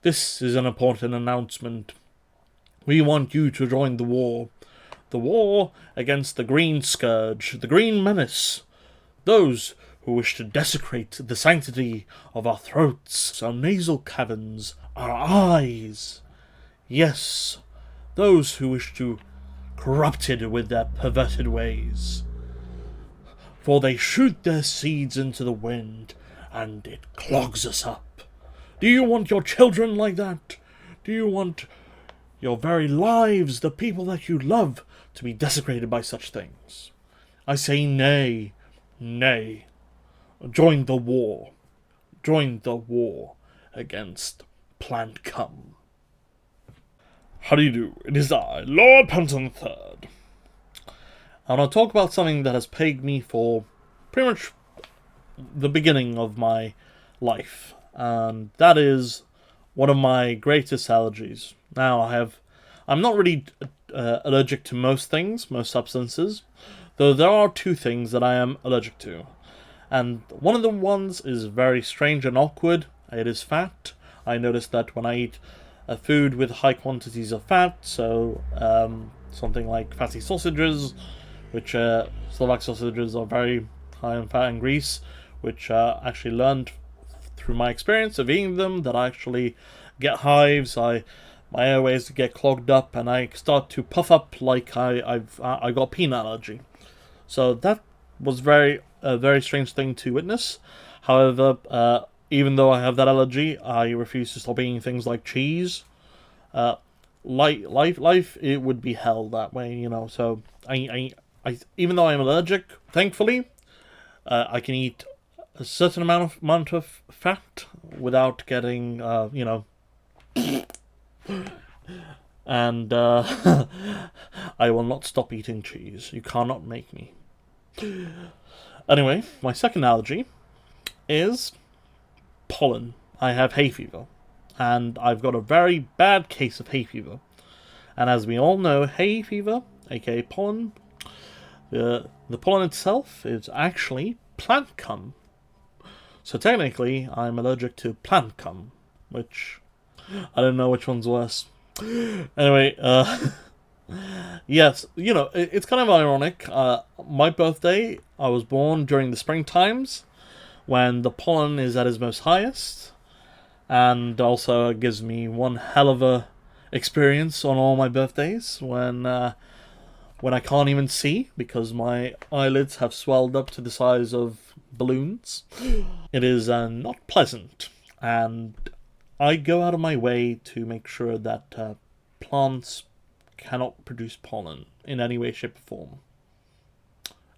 This is an important announcement. We want you to join the war. The war against the Green Scourge, the Green Menace. Those who wish to desecrate the sanctity of our throats, our nasal caverns, our eyes. Yes, those who wish to corrupt it with their perverted ways. For they shoot their seeds into the wind, and it clogs us up. Do you want your children like that? Do you want your very lives, the people that you love, to be desecrated by such things? I say nay, nay. Join the war. Join the war against plant cum. How do you do? It is I, Lord Pembleton III. I want to talk about something that has plagued me for pretty much the beginning of my life, and that is one of my greatest allergies. Now, I'm not really allergic to most things, most substances, though there are two things that I am allergic to. And one of the ones is very strange and awkward. It is fat. I noticed that when I eat a food with high quantities of fat, so something like fatty sausages, which Slovak sausages are very high in fat and grease, which actually learned through my experience of eating them that I actually get hives, my airways get clogged up, and I start to puff up like I got peanut allergy. So that was a very strange thing to witness. However, even though I have that allergy, I refuse to stop eating things like cheese. Life, it would be hell that way, you know. So I even though I'm allergic, thankfully, I can eat a certain amount of fat without getting, you know. And I will not stop eating cheese. You cannot make me. Anyway, my second allergy is pollen. I have hay fever, and I've got a very bad case of hay fever. And as we all know, hay fever, aka pollen, the pollen itself is actually plant cum. So technically, I'm allergic to plant cum, which I don't know which one's worse. Anyway, yes, you know, it's kind of ironic. My birthday, I was born during the spring times, when the pollen is at its most highest, and also it gives me one hell of a experience on all my birthdays when I can't even see because my eyelids have swelled up to the size of balloons. It is not pleasant, and I go out of my way to make sure that plants cannot produce pollen in any way, shape, or form.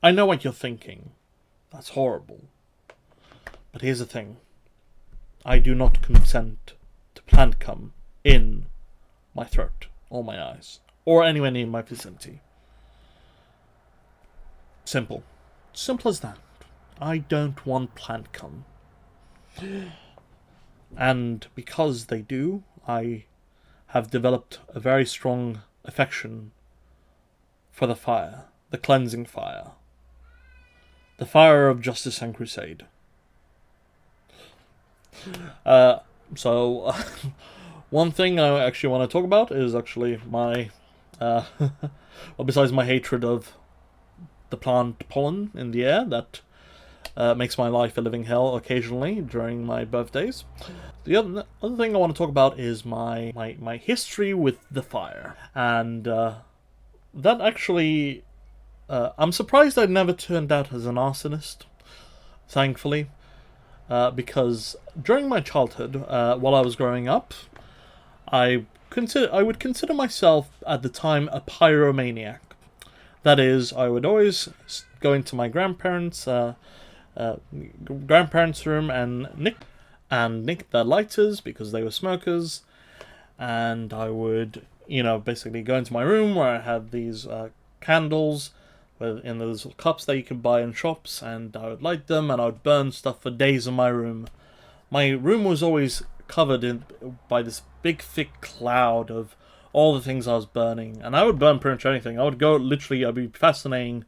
I know what you're thinking. That's horrible. But here's the thing. I do not consent to plant cum in my throat, or my eyes, or anywhere near my vicinity. Simple. Simple as that. I don't want plant cum. And because they do, I have developed a very strong affection for the fire, the cleansing fire, the fire of justice and crusade. So, one thing I actually want to talk about is actually my, well, besides my hatred of the plant pollen in the air that makes my life a living hell occasionally during my birthdays. The other thing I want to talk about is my history with the fire. And that actually, I'm surprised I never turned out as an arsonist, thankfully. Because during my childhood, while I was growing up, I would consider myself at the time a pyromaniac. That is, I would always go into my grandparents' room and nick their lighters because they were smokers, and I would, you know, basically go into my room where I had these candles in those little cups that you can buy in shops, and I would light them and I would burn stuff for days in my room. My room was always covered by this big thick cloud of all the things I was burning, and I would burn pretty much anything. I'd be fascinating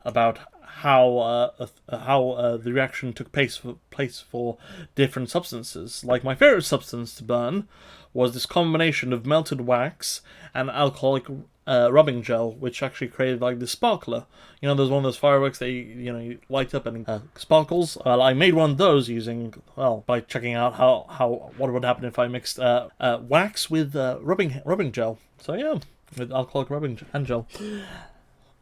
about how the reaction took place for different substances. Like my favorite substance to burn was this combination of melted wax and alcoholic rubbing gel, which actually created like this sparkler. You know, there's one of those fireworks that you light up and sparkles. I made one of those using by checking out what would happen if I mixed wax with rubbing gel. So yeah, with alcoholic rubbing and gel.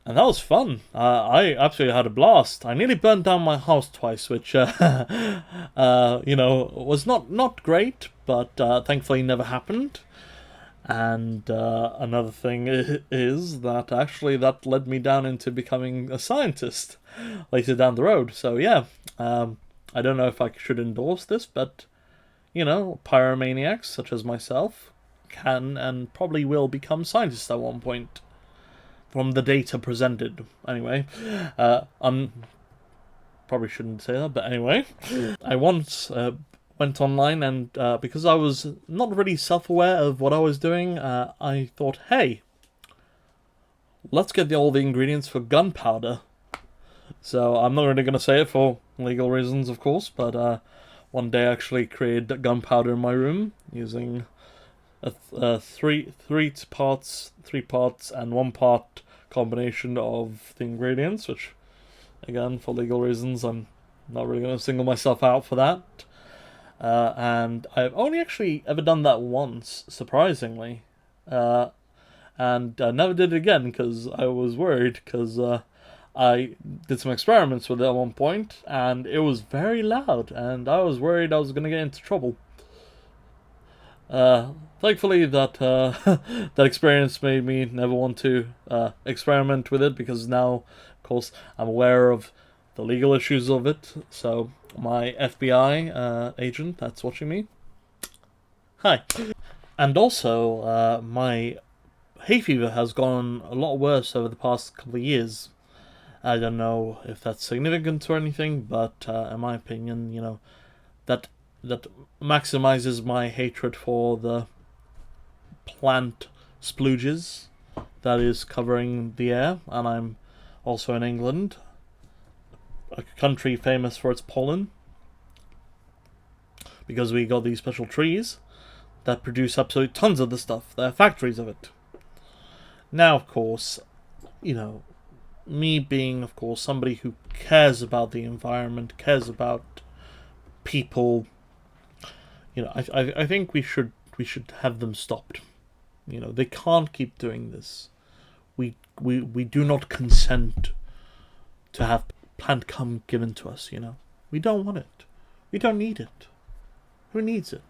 And that was fun. I absolutely had a blast. I nearly burnt down my house twice, which, was not great, but thankfully never happened. And another thing is that actually that led me down into becoming a scientist later down the road. So yeah, I don't know if I should endorse this, but, pyromaniacs such as myself can and probably will become scientists at one point. From the data presented. Anyway, probably shouldn't say that, but anyway. I once went online and because I was not really self-aware of what I was doing, I thought, hey, let's get all the ingredients for gunpowder. So I'm not really going to say it for legal reasons, of course, but one day I actually created gunpowder in my room using three parts and 1 part combination of the ingredients, which again for legal reasons I'm not really going to single myself out for that, and I've only actually ever done that once, surprisingly, and I never did it again because I was worried, because I did some experiments with it at one point and it was very loud and I was worried I was going to get into trouble. Thankfully, that that experience made me never want to experiment with it, because now, of course, I'm aware of the legal issues of it. So, my FBI agent that's watching me, hi. And also, my hay fever has gone a lot worse over the past couple of years. I don't know if that's significant or anything, but in my opinion, that maximizes my hatred for the plant splooges that is covering the air. And I'm also in England, a country famous for its pollen, because we got these special trees that produce absolute tons of the stuff. There are factories of it. Now, of course, me being, of course, somebody who cares about the environment, cares about people, I think we should have them stopped. They can't keep doing this. We do not consent to have plant cum given to us. We don't want it. We don't need it. Who needs it?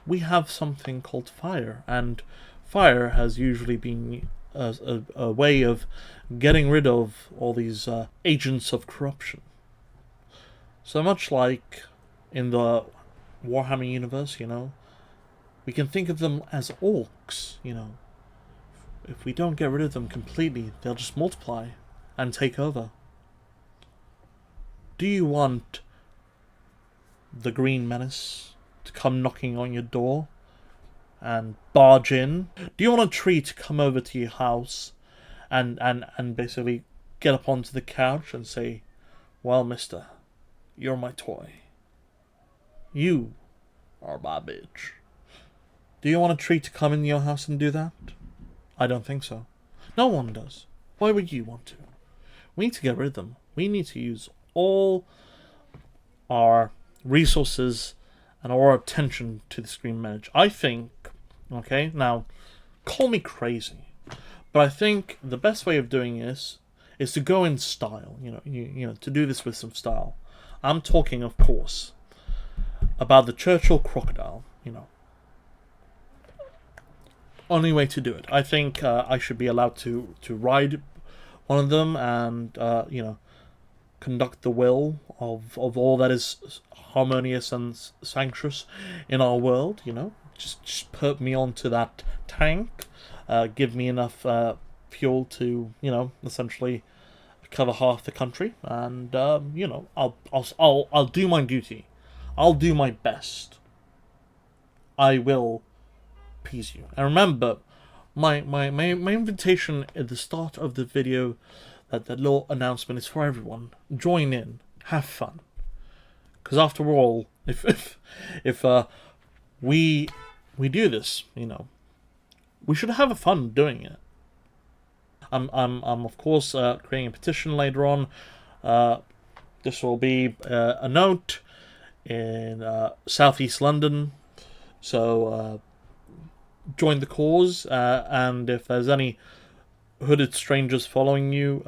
We have something called fire, and fire has usually been a way of getting rid of all these agents of corruption. So much like in the Warhammer universe, we can think of them as orcs, If we don't get rid of them completely, they'll just multiply and take over. Do you want the Green Menace to come knocking on your door and barge in? Do you want a tree to come over to your house and basically get up onto the couch and say, well, mister, you're my toy. You are my bitch. Do you want a tree to come in your house and do that? I don't think so. No one does. Why would you want to? We need to get rid of them. We need to use all our resources and our attention to the Green Menace. I think, okay, now, call me crazy, but I think the best way of doing this is to go in style, to do this with some style. I'm talking, of course, about the Churchill crocodile, Only way to do it. I think I should be allowed to ride one of them and, conduct the will of all that is harmonious and sanctuous in our world, Just put me onto that tank, give me enough fuel to, essentially cover half the country, and I'll do my duty. I'll do my best. I will appease you. And remember, my invitation at the start of the video, that little announcement, is for everyone. Join in, have fun, because after all, if we do this, you know, we should have fun doing it. I'm of course creating a petition later on. This will be a note in southeast London, so join the cause. And if there's any hooded strangers following you,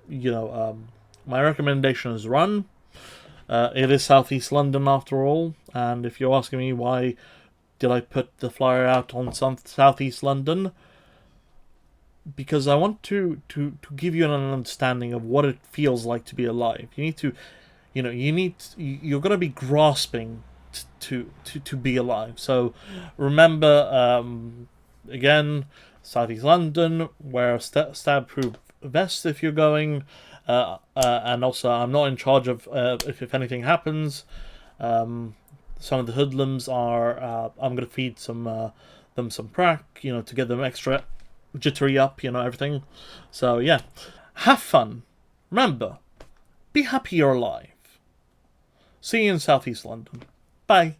my recommendation is run. It is southeast London after all, and if you're asking me why did I put the flyer out on southeast London, because I want to give you an understanding of what it feels like to be alive. You need to, you're going to be grasping to be alive. So remember, again, southeast London, wear a stab-proof vest if you're going, and also I'm not in charge of if anything happens. Some of the hoodlums are, I'm going to feed them some crack, to get them extra jittery up, everything. So yeah, have fun. Remember, be happy you're alive. See you in southeast London. Bye.